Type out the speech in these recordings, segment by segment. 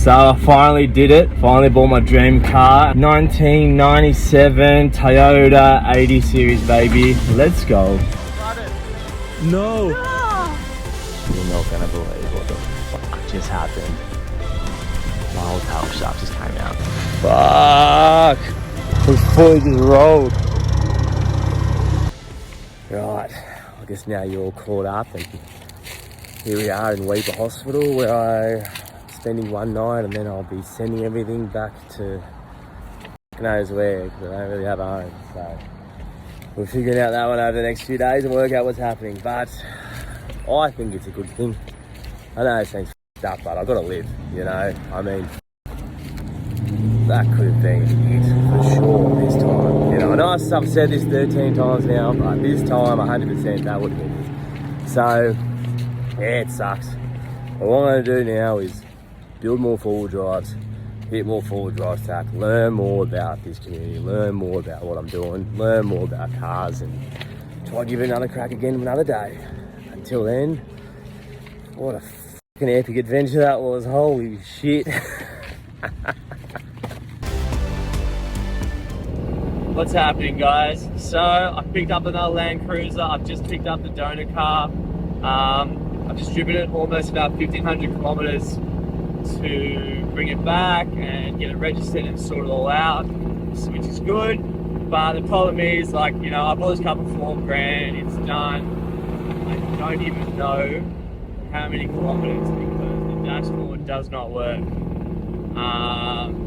So I finally did it. Finally bought my dream car. 1997 Toyota 80 series, baby. Let's go. No. You're not gonna believe what the fuck just happened. My whole tail shaft just came out. Fuck. We fully just rolled. Right. I guess now you're all caught up, and here we are in Weeper Hospital, where I'm spending one night, and then I'll be sending everything back to knows where, because I don't really have a home. So we're figuring out that one over the next few days and work out what's happening. But I think it's a good thing. I know it seems f***ed up, but I've got to live, you know? I mean, that could have been it for sure this time. You know, I know I've said this 13 times now, but this time 100% that would have been it. So, yeah, it sucks. But what I'm going to do now is build more four-wheel drives, hit more four-wheel drive tack, learn more about this community, learn more about what I'm doing, learn more about cars, and try to give it another crack again another day. Until then, what a fucking epic adventure that was. Holy shit. What's happening, guys? So I picked up another Land Cruiser. I've just picked up the donor car. I've distributed almost about 1,500 kilometers to bring it back and get it registered and sort it all out, which is good. But the problem is, like, you know, I bought this car for $4,000. It's done. I don't even know how many kilometers because the dashboard does not work.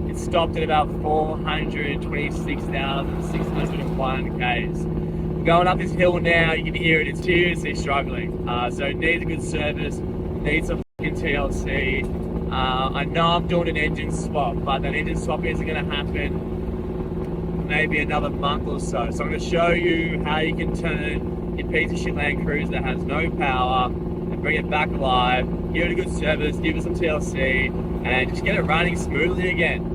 It stopped at about 426,601 Ks. Going up this hill now, you can hear it, it's seriously struggling. So it needs a good service, needs some fucking TLC. I know I'm doing an engine swap, but that engine swap isn't going to happen maybe another month or so. So I'm going to show you how you can turn your piece of shit Land Cruiser that has no power and bring it back alive, give it a good service, give it some TLC, and just get it running smoothly again.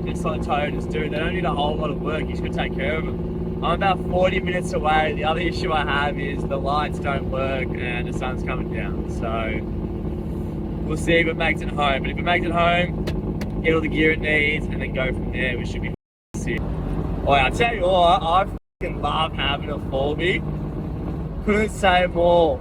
Just like Toyotas do. They don't need a whole lot of work, you just got to take care of them. I'm about 40 minutes away. The other issue I have is the lights don't work and the sun's coming down. So we'll see if it makes it home. But if it makes it home, get all the gear it needs and then go from there. We should be sick. Oh, I'll tell you what, I fucking love having a 4B. Couldn't say more.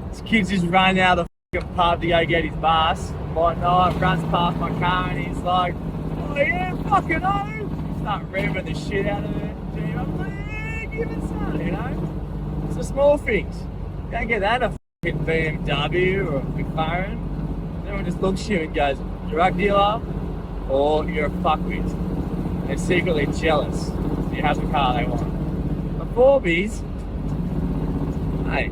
This kid's just running out of the fucking pub to go get his bus. One night, runs past my car and he's like, oh yeah, fucking oh. Start revving the shit out of it. I'm like, yeah, give it some, you know? It's the small things. You don't get that in a fucking BMW or a McLaren. Everyone just looks at you and goes, you're a drug dealer or you're a fuckwit. They're secretly jealous. So you have the car they want. The 4Bs, hey,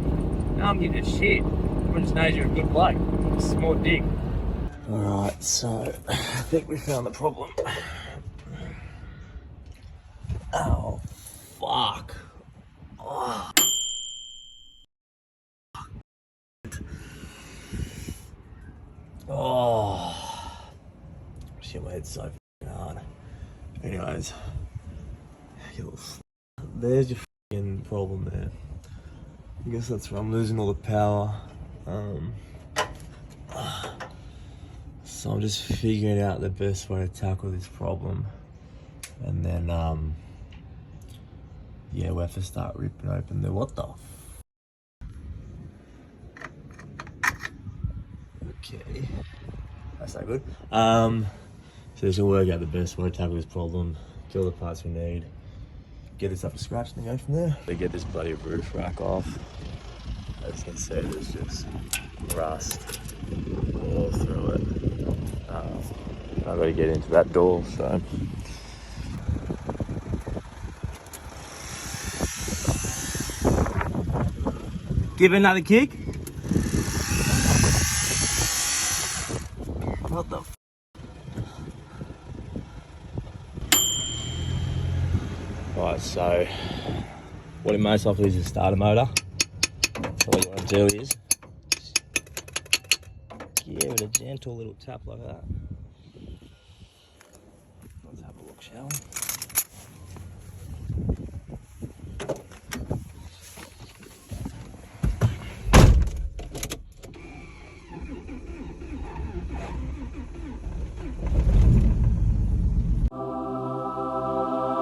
no one gives a shit. Everyone just knows you're a good bloke. It's a small dick. Alright, so I think we found the problem. Oh, fuck. Oh. Oh. Shit, my head's so fucking hard. Anyways, there's your fucking problem there. I guess that's where I'm losing all the power. So I'm just figuring out the best way to tackle this problem. And then, yeah, we'll have to start ripping open the, what the okay, that's not good. So just gonna work out the best way to tackle this problem, get all the parts we need, get this up to scratch and then go from there. They get this bloody roof rack off. As you can see, there's just rust all through it. I've got to get into that door, so. Give it another kick. What the f? Right, so what it most likely is a starter motor. So what you want to do is just give it a gentle little tap like that. Let's have a look, shall we?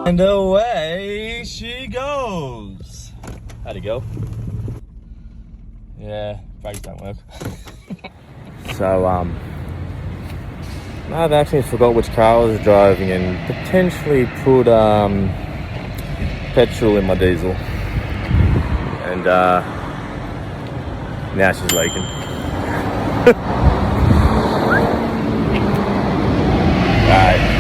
And away she goes. How'd it go? Yeah, brakes don't work. So, I've actually forgot which car I was driving and potentially put petrol in my diesel. And now she's leaking. Right.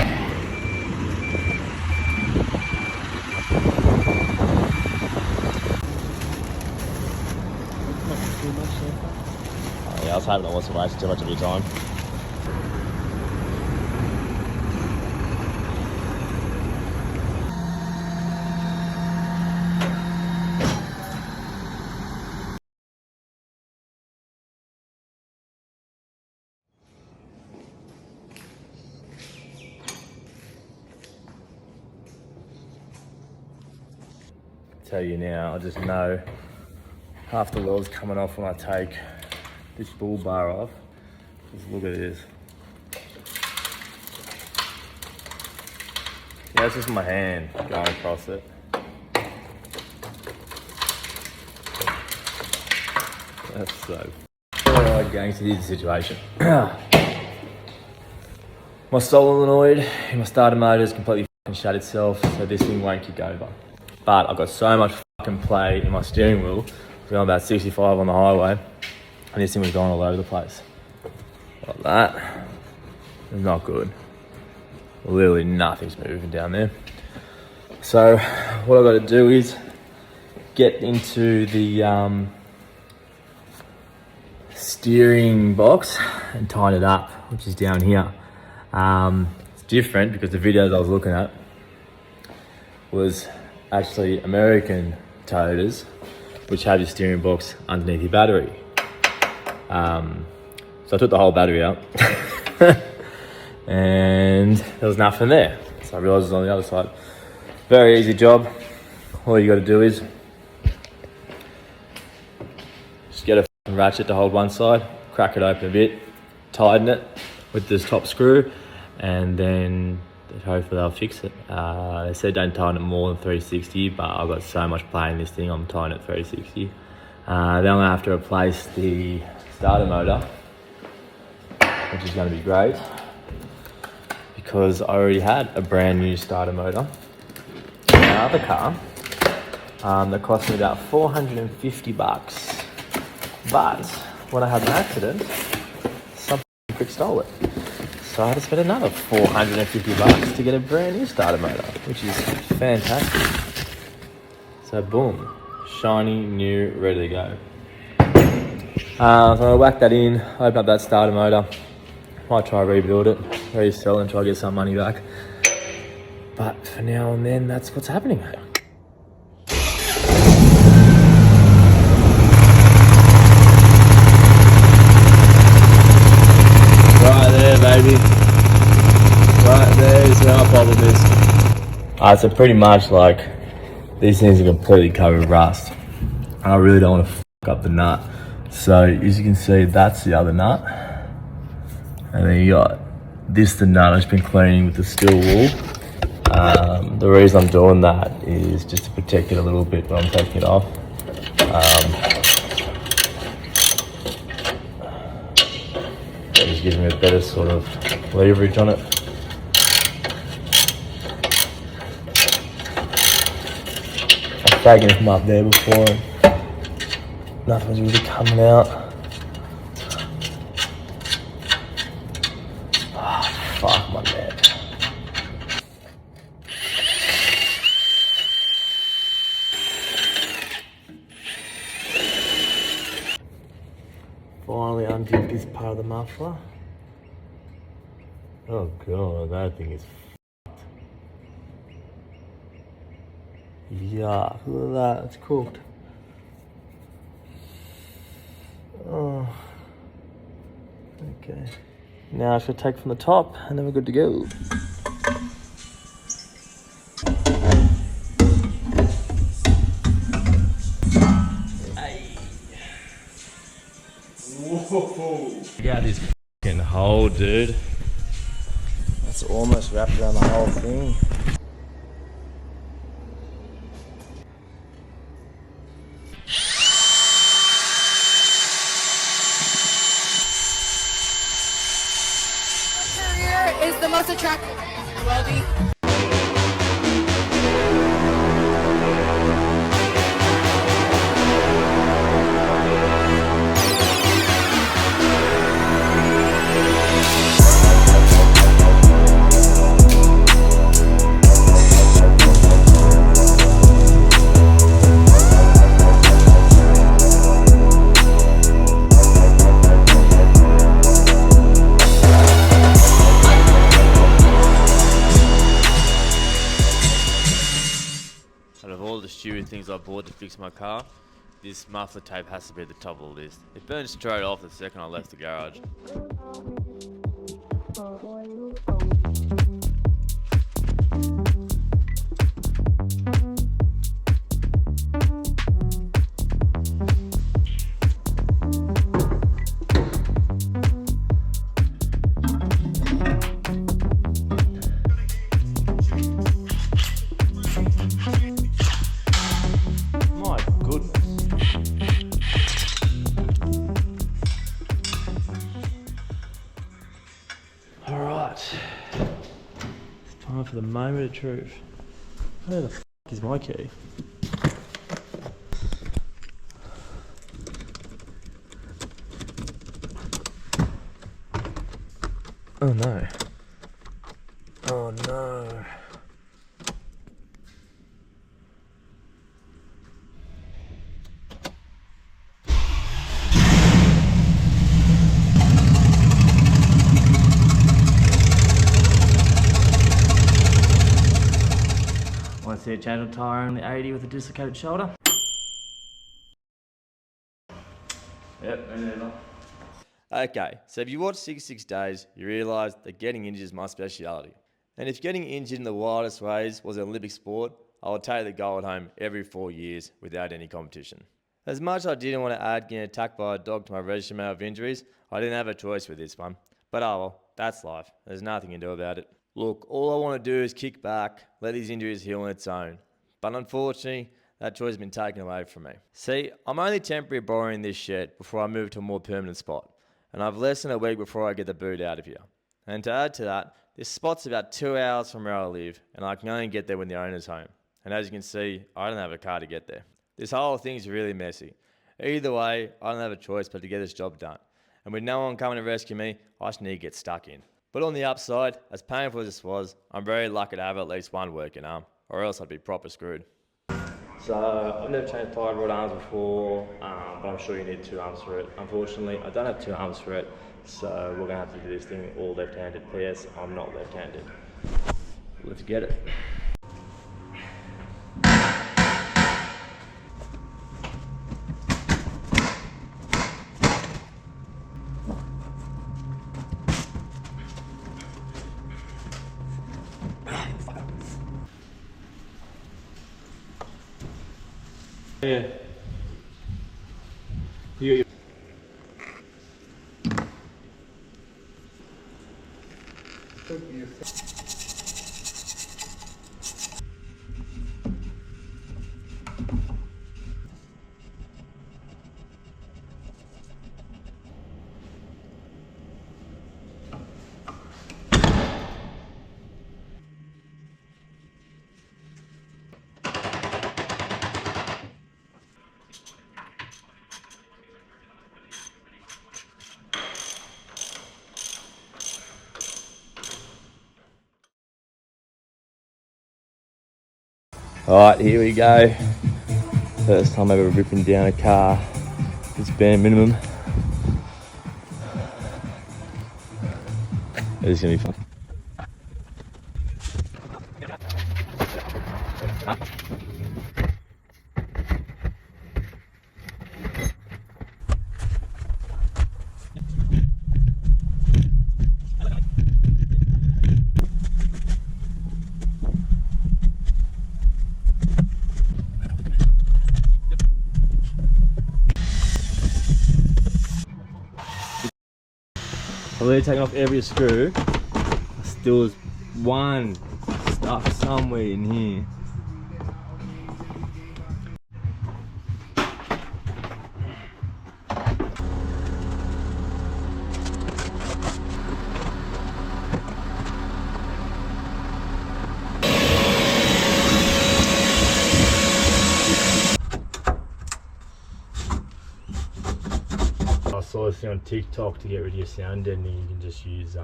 Yeah, I was hoping I wasn't wasting too much of your time. Tell you now, I just know half the wheel's coming off when I take this bull bar off. Just look at this. Yeah, it's just my hand going across it. That's so gangster. Here's the situation. My solenoid in my starter motor is completely shut itself, so this thing won't kick over. But I've got so much fucking play in my steering wheel. I'm going about 65 on the highway, and this thing was going all over the place. Like that. It's not good. Literally nothing's moving down there. So what I've got to do is get into the steering box and tighten it up, which is down here. It's different because the videos I was looking at was actually American Toyotas, which have your steering box underneath your battery. So I took the whole battery out and there was nothing there. So I realised it was on the other side. Very easy job. All you got to do is just get a ratchet to hold one side, crack it open a bit, tighten it with this top screw, and then hopefully they'll fix it. They said don't tighten it more than 360, but I've got so much play in this thing, I'm tightening it 360. Then I'm going to have to replace the starter motor, which is going to be great because I already had a brand new starter motor in my other car that cost me about 450 bucks. But when I had an accident, some prick stole it. So I had to spend another 450 bucks to get a brand new starter motor, which is fantastic. So boom, shiny, new, ready to go. So I'm gonna whack that in, open up that starter motor, might try to rebuild it, resell and try to get some money back. But for now and then, that's what's happening. Right there, baby. Right there is where our problem is. So pretty much like these things are completely covered with rust. I really don't want to fuck up the nut. So as you can see, that's the other nut. And then you got this, the nut I've been cleaning with the steel wool. The reason I'm doing that is just to protect it a little bit when I'm taking it off. Just gives me a better sort of leverage on it. I've taken it from up there before and nothing's really coming out. Oh, fuck my neck. Finally undid this part of the muffler. Oh god, that thing is f***ed. Yuck, look at that, it's cooked. Oh. Okay. Now I should take from the top and then we're good to go. Whoa. Check out this fucking hole, dude. That's almost wrapped around the whole thing. is the most attractive? Welding. Out of all the stupid things I bought to fix my car, this muffler tape has to be at the top of the list. It burned straight off the second I left the garage. My goodness. Alright. It's time for the moment of truth. Where the f is my key? Oh no. Oh no. Want to see a channel tire on the 80 with a dislocated shoulder? Yep, and then okay, so if you watch 66 Days, you realise that getting injured is my speciality. And if getting injured in the wildest ways was an Olympic sport, I would take the gold home every 4 years without any competition. As much as I didn't want to add getting attacked by a dog to my resume of injuries, I didn't have a choice with this one. But oh well, that's life. There's nothing you can do about it. Look, all I want to do is kick back, let these injuries heal on its own. But unfortunately, that choice has been taken away from me. See, I'm only temporarily borrowing this shed before I move to a more permanent spot. And I've less than a week before I get the boot out of here. And to add to that, this spot's about 2 hours from where I live, and I can only get there when the owner's home. And as you can see, I don't have a car to get there. This whole thing's really messy. Either way, I don't have a choice but to get this job done. And with no one coming to rescue me, I just need to get stuck in. But on the upside, as painful as this was, I'm very lucky to have at least one working arm, or else I'd be proper screwed. So, I've never changed tire rod arms before, but I'm sure you need 2 arms for it. Unfortunately, I don't have 2 arms for it, so we're going to have to do this thing all left-handed. P.S. I'm not left-handed. Let's get it. Yeah. You. Alright, here we go. First time ever ripping down a car. It's bare minimum. This is gonna be fun. I've already taken off every screw. Still is one stuck somewhere in here. watching on TikTok to get rid of your sound deadening, you can just use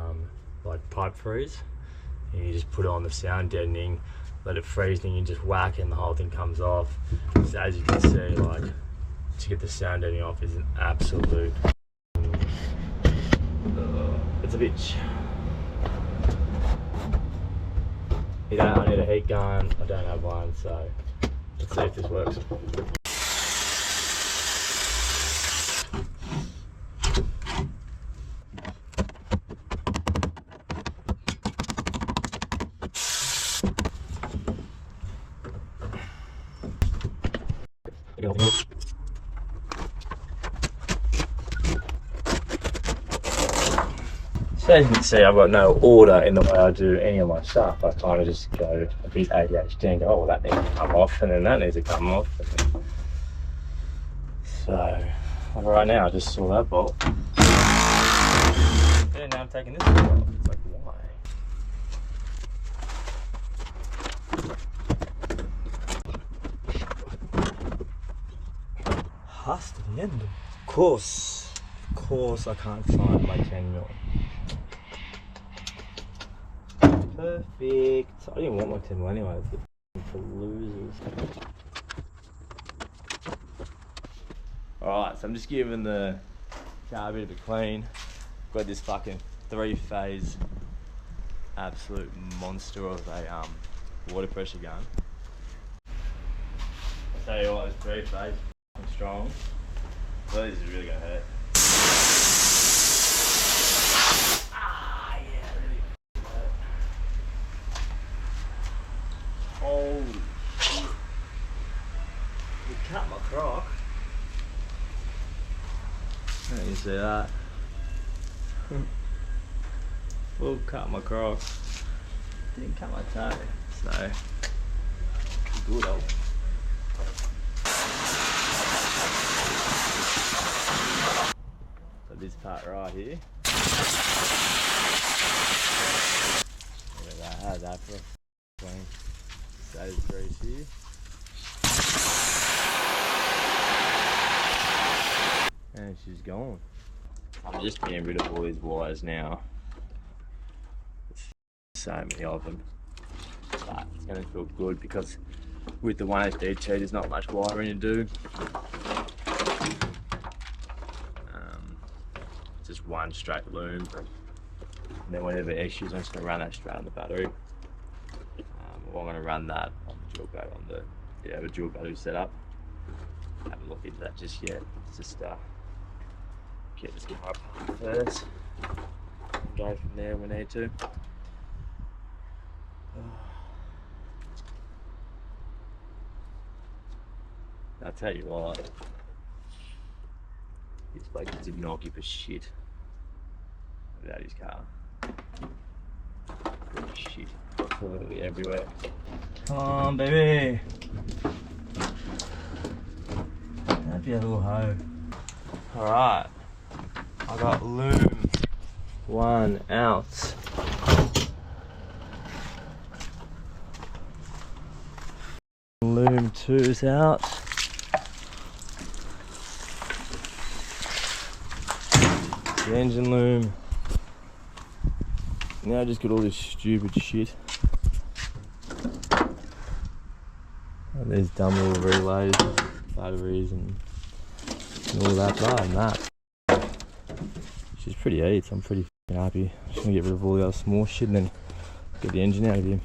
like pipe freeze. And you just put it on the sound deadening, let it freeze, and you just whack it and the whole thing comes off. So as you can see, like, to get the sound deadening off is an absolute... it's a bitch. I need a heat gun. I don't have one, so let's see if this works. So as you can see, I've got no order in the way I do any of my stuff. I kind of just go a bit ADHD and go, oh, well, that needs to come off, and then that needs to come off. So, like right now, I just saw that bolt. Yeah, now I'm taking this bolt off. It's like, why? Has to the end. Of course, I can't find my 10mm. Perfect. I didn't want my 10mm anyway. It's for losers. Alright, so I'm just giving the car a bit of a clean. Got this fucking 3-phase absolute monster of a water pressure gun. I'll tell you what, this 3-phase is strong. Well, this is really gonna hurt. Holy shit. You cut my croc. You see that? Well, cut my croc. Didn't cut my toe. So, good old. So this part right here. Look at that, how's that for a clean? That is grease here. And she's gone. I'm just getting rid of all these wires now. There's so many of them. But it's going to feel good because with the 1HD there's not much wiring to do. Just one straight loom. And then whenever issues, I'm just going to run that straight on the battery. Well, I'm going to run that on the dual battery, I have a dual battery set up. I haven't looked into that just yet. It's just get this car apart first and go from there when we need to. I'll tell you what, this bloke did not give a shit about his car. Shit, absolutely everywhere. Come on, baby. That'd be a little hoe. Alright, I got loom 1 out. Loom 2's out. The engine loom. Now I just got all this stupid shit. And there's dumb little relays, batteries and all that, but and that. Which is pretty easy, so I'm pretty happy. Just gonna get rid of all the other small shit and then get the engine out of here.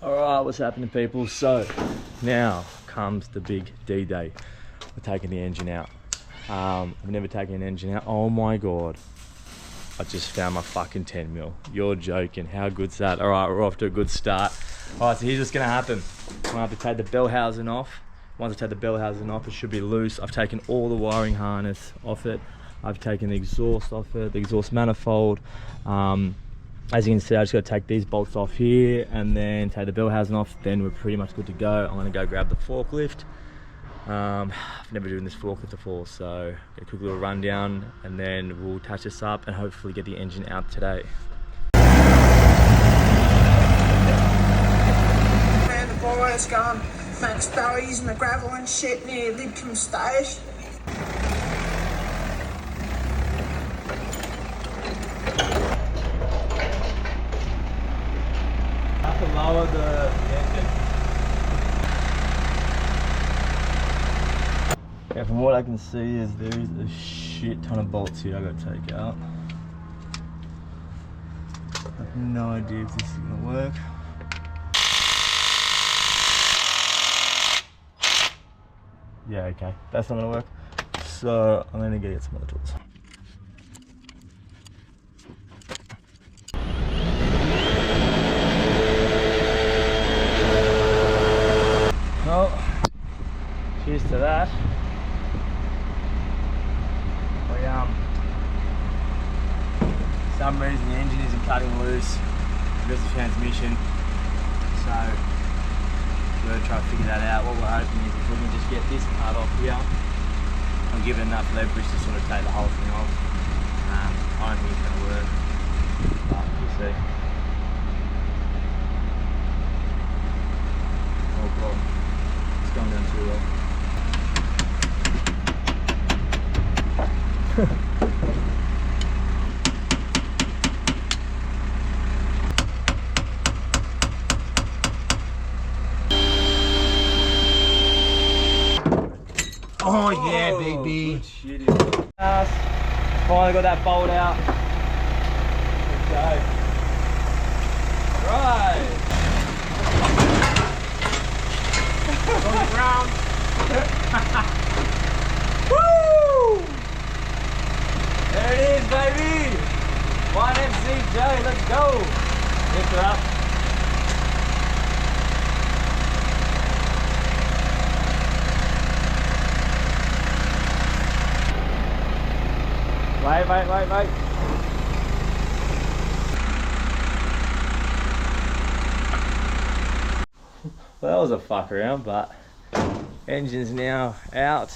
Alright, what's happening, people? So now comes the big D-Day. We're taking the engine out. I've never taken an engine out. Oh my god, I just found my fucking 10mm. You're joking. How good's that? Alright, we're off to a good start. Alright, so here's what's gonna happen. I'm gonna have to take the bell housing off. Once I take the bell housing off, it should be loose. I've taken all the wiring harness off it. I've taken the exhaust off it, the exhaust manifold. As you can see, I just got to take these bolts off here and then take the bell housing off. Then we're pretty much good to go. I'm going to go grab the forklift. I've never done this forklift before, so get a quick little rundown and then we'll touch this up and hopefully get the engine out today. Man, the boys gone. Max Barry's in the gravel and shit near Lidcombe Stage. Lower the engine. Yeah, from what I can see is there is a shit ton of bolts here I gotta take out. I have no idea if this is gonna work. Yeah, okay, that's not gonna work. So I'm gonna get some other tools. Well, cheers to that. For some reason the engine isn't cutting loose because of the transmission. So we're going to try to figure that out. What we're hoping is if we can just get this part off here and give it enough leverage to sort of take the whole thing off. I don't think it's going to work, but we'll see. Oh god. Going down too well. Oh yeah, baby. Finally got that bolt out. Let's go. Right. On the ground. Woo! There it is, baby. 1MCJ, let's go. Lift her up. Wait. Well, that was a fuck around, but engine's now out.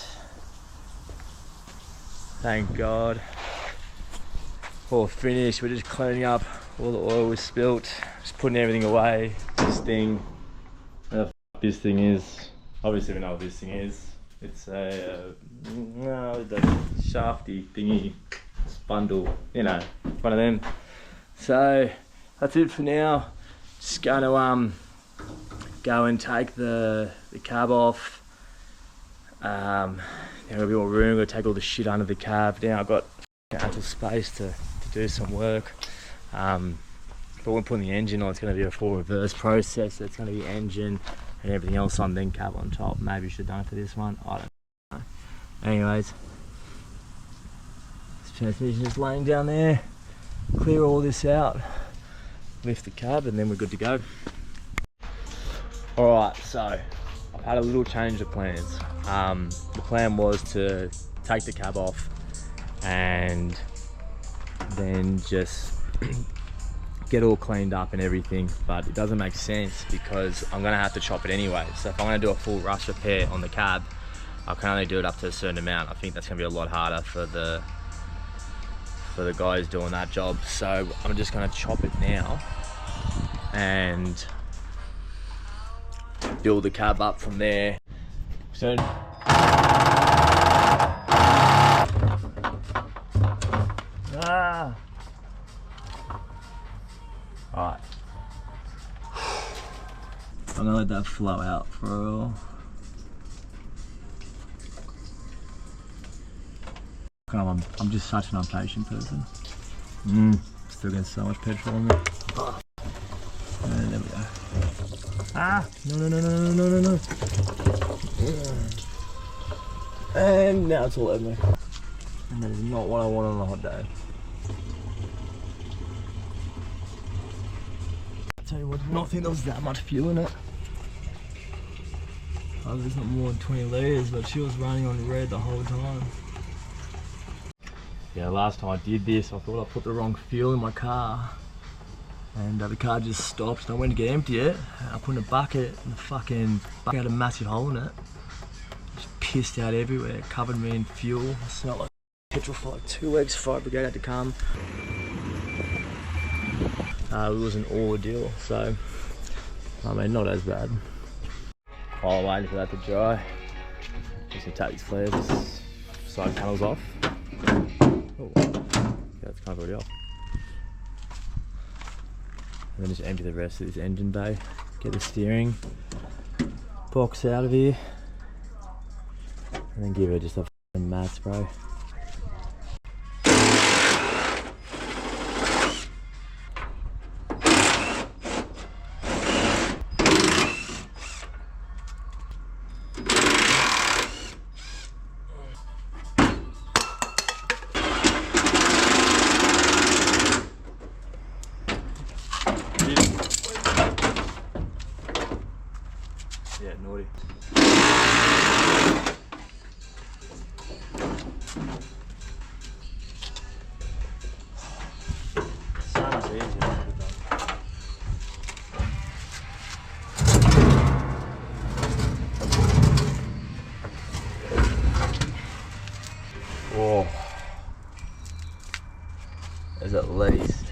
Thank God. All finished. We're just cleaning up all the oil was spilt. Just putting everything away. This thing, where the fuck this thing is. Obviously we know what this thing is. It's a the shafty thingy bundle, you know, one of them. So that's it for now. Just going to go and take the cab off. There'll be more room. We'll take all the shit under the cab. Now I've got ample space to do some work. But when putting the engine on, it's going to be a full reverse process. So it's going to be engine and everything else on, then cab on top. Maybe I should have done it for this one. I don't know. Anyways, this transmission is laying down there. Clear all this out, lift the cab, and then we're good to go. Alright, so I've had a little change of plans. The plan was to take the cab off and then just get all cleaned up and everything, but it doesn't make sense because I'm gonna have to chop it anyway. So if I'm gonna do a full rush repair on the cab, I can only do it up to a certain amount. I think that's gonna be a lot harder for the guys doing that job. So I'm just gonna chop it now and build the cab up from there. So alright, I'm gonna let that flow out for a while. I'm just such an impatient person. Still getting so much petrol on me. And there we go. No. And now it's all over me. And that is not what I want on a hot day. tell you what, I did not think there was that much fuel in it. Oh, there's not more than 20 litres, but she was running on red the whole time. Yeah, last time I did this, I thought I put the wrong fuel in my car. And the car just stopped, and I went to get empty it, and I put in a bucket, and the fucking bucket had a massive hole in it. Just pissed out everywhere, it covered me in fuel. I smelled like petrol for like 2 weeks. Fire brigade had to come. It was an ordeal, so I mean, not as bad. While I'm waiting for that to dry, just gonna take these flares, side panels off. Oh, yeah, it's kind of already off. And then just empty the rest of this engine bay, get the steering box out of here, and then give it just a f***ing matte spray. Yeah, naughty. So much easier. Oh, there's at least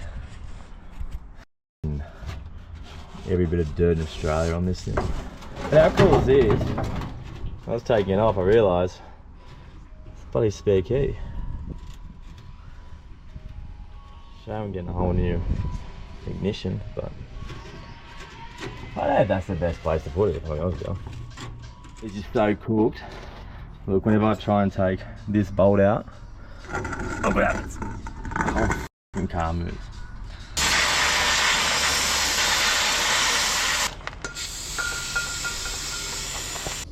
every bit of dirt in Australia on this thing. How cool is this? I was taking it off, I realised it's a bloody spare key. Shame I'm getting a whole new ignition, but I don't know if that's the best place to put it, if I'm honest with you. It's just so cooked. Look, whenever I try and take this bolt out, look what happens. The whole f***ing car moves.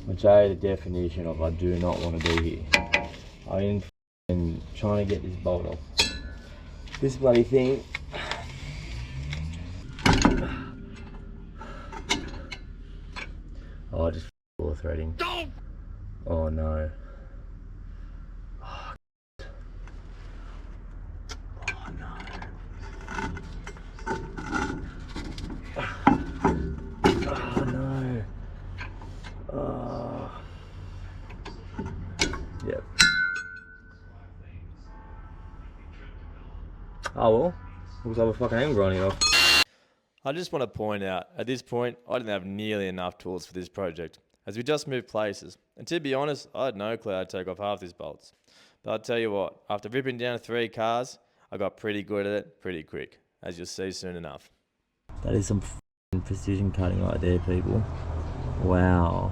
Which is the definition of I do not want to be here. I am trying to get this bolt off. This bloody thing. Oh, I just floor threading. Oh no. Oh, oh no. Oh no. Yep. Oh well, looks like a fucking angle on it off. I just want to point out, at this point, I didn't have nearly enough tools for this project, as we just moved places. And to be honest, I had no clue I'd take off half these bolts. But I'll tell you what, after ripping down 3 cars, I got pretty good at it pretty quick, as you'll see soon enough. That is some f***ing precision cutting right there, people. Wow.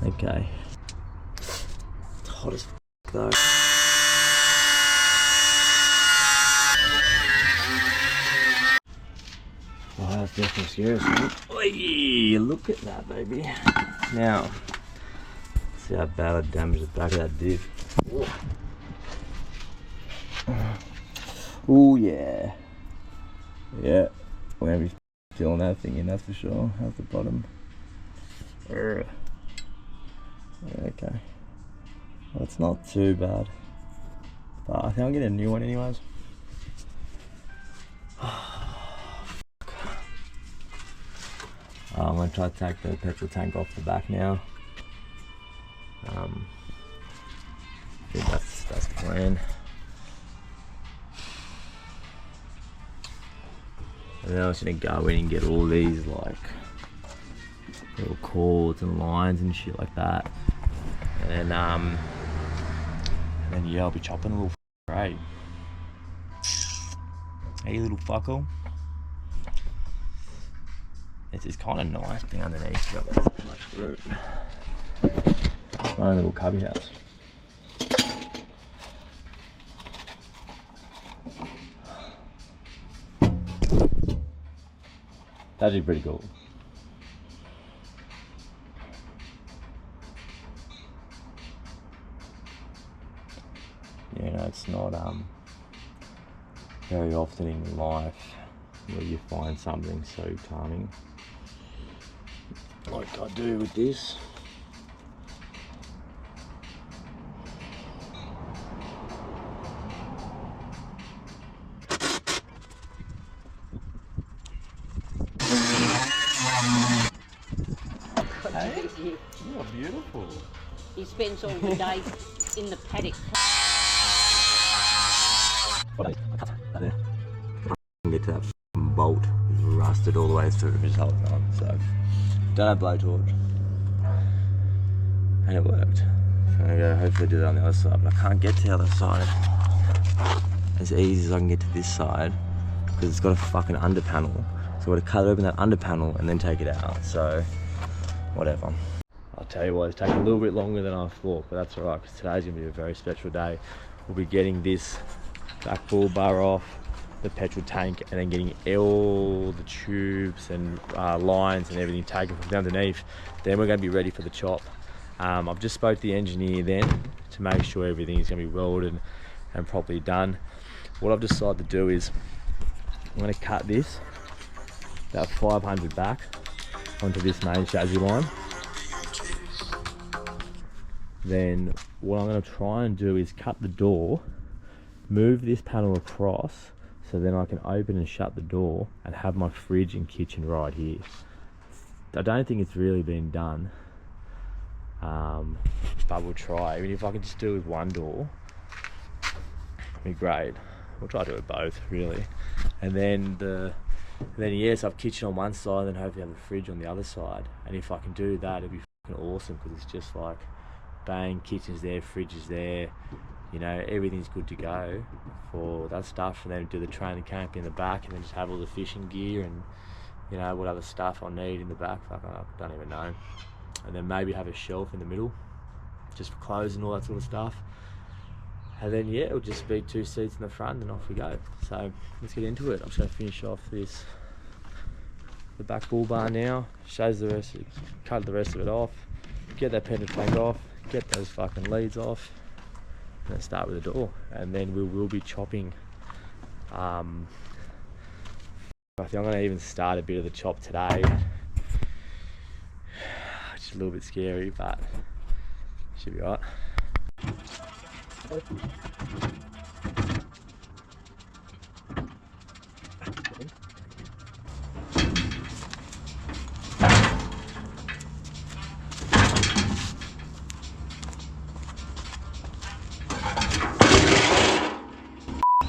Okay. It's hot as f*** though. Oh, that's definitely serious, man. Oy, look at that, baby. Now, see how bad I damaged the back of that diff. Oh yeah. Yeah, we're gonna be filling that thing in, that's for sure. How's the bottom? Okay. Well, it's not too bad. But I think I'll get a new one anyways. I'm going to try to take the petrol tank off the back now. I think that's the plan. And then I was going to go in and get all these like little cords and lines and shit like that. And then yeah, I'll be chopping a little grate. Hey little fucker. It's kind of nice being underneath. Got so much room. It's my own little cubby house. It's actually pretty cool. You know, it's not very often in life where you find something so calming, like I do with this. Oh, beautiful. He spends all the day in the paddock. Get to that bolt rusted all the way through this whole time, so don't have blowtorch, and it worked. So I'm gonna hopefully do that on the other side, but I can't get to the other side as easy as I can get to this side because it's got a fucking under panel. So I've got to cut open that under panel and then take it out. So whatever. I'll tell you what, it's taking a little bit longer than I thought, but that's alright because today's gonna be a very special day. We'll be getting this back bull bar off the petrol tank and then getting all the tubes and lines and everything taken from underneath. Then we're going to be ready for the chop. I've just spoke to the engineer then to make sure everything's going to be welded and properly done. What I've decided to do is I'm going to cut this about 500 back onto this main chassis line. Then what I'm going to try and do is cut the door, move this panel across, so then I can open and shut the door and have my fridge and kitchen right here. I don't think it's really been done, but we'll try. Even if I can just do it with one door, it'd be great. We'll try to do it both, really. And then yes, I've kitchen on one side, and then hopefully have a fridge on the other side. And if I can do that, it'd be fucking awesome because it's just like, bang, kitchen's there, fridge is there. You know, everything's good to go for that stuff, and then do the training camp in the back, and then just have all the fishing gear and, you know, what other stuff I'll need in the back. Fuck, I don't even know. And then maybe have a shelf in the middle, just for clothes and all that sort of stuff. And then yeah, it'll just be 2 seats in the front, and off we go. So let's get into it. I'm just gonna finish off the back bull bar now. Shows the rest, cut the rest of it off. Get that petrol tank off. Get those fucking leads off. And start with the door, and then we will be chopping. I think I'm going to even start a bit of the chop today. It's a little bit scary, but should be alright.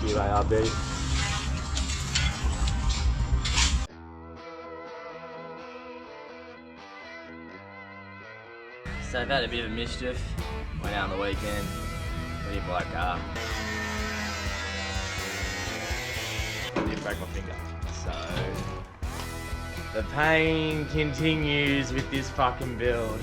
UARB. So I've had a bit of mischief. Went out on the weekend. Really by a car. Didn't break my finger. So the pain continues with this fucking build.